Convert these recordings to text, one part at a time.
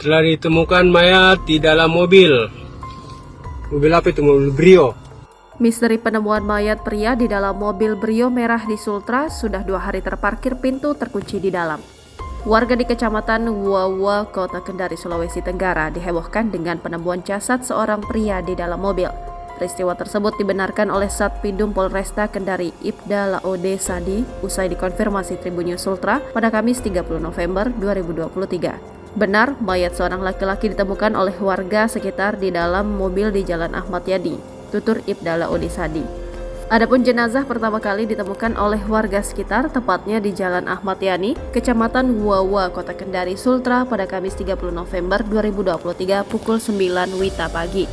Telah ditemukan mayat di dalam mobil. Mobil apa itu? Mobil Brio. Misteri penemuan mayat pria di dalam mobil Brio merah di Sultra sudah 2 hari terparkir, pintu terkunci di dalam. Warga di Kecamatan Wawa, Kota Kendari, Sulawesi Tenggara dihebohkan dengan penemuan jasad seorang pria di dalam mobil. Peristiwa tersebut dibenarkan oleh Satpidum Polresta Kendari Ibda Laode Sadi usai dikonfirmasi Tribun News Sultra pada Kamis 30 November 2023. Benar, mayat seorang laki-laki ditemukan oleh warga sekitar di dalam mobil di Jalan Ahmad Yani, tutur Ibda Laode Sadi. Adapun jenazah pertama kali ditemukan oleh warga sekitar, tepatnya di Jalan Ahmad Yani, Kecamatan Wawa, Kota Kendari, Sultra pada Kamis 30 November 2023 pukul 9 WITA pagi.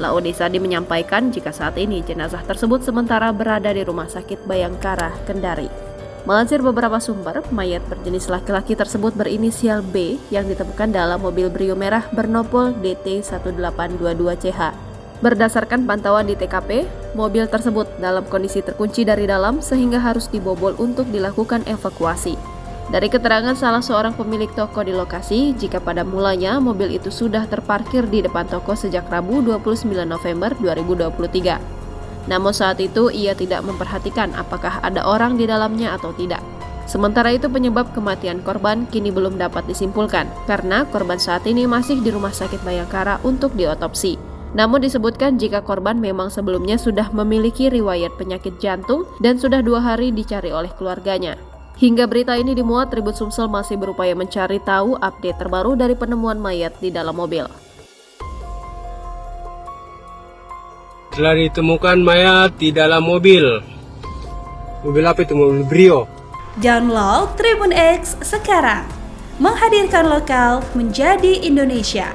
Laode Sadi menyampaikan jika saat ini jenazah tersebut sementara berada di Rumah Sakit Bayangkara, Kendari. Melansir beberapa sumber, mayat berjenis laki-laki tersebut berinisial B yang ditemukan dalam mobil Brio merah bernopol DT1822CH. Berdasarkan pantauan di TKP, mobil tersebut dalam kondisi terkunci dari dalam sehingga harus dibobol untuk dilakukan evakuasi. Dari keterangan salah seorang pemilik toko di lokasi, jika pada mulanya mobil itu sudah terparkir di depan toko sejak Rabu 29 November 2023. Namun saat itu ia tidak memperhatikan apakah ada orang di dalamnya atau tidak. Sementara itu penyebab kematian korban kini belum dapat disimpulkan karena korban saat ini masih di Rumah Sakit Bayangkara untuk diotopsi. Namun disebutkan jika korban memang sebelumnya sudah memiliki riwayat penyakit jantung dan sudah 2 hari dicari oleh keluarganya. Hingga berita ini dimuat, Tribun Sumsel masih berupaya mencari tahu update terbaru dari penemuan mayat di dalam mobil. Telah ditemukan mayat di dalam mobil. Mobil apa itu? Mobil Brio. Download Tribun X sekarang. Menghadirkan lokal menjadi Indonesia.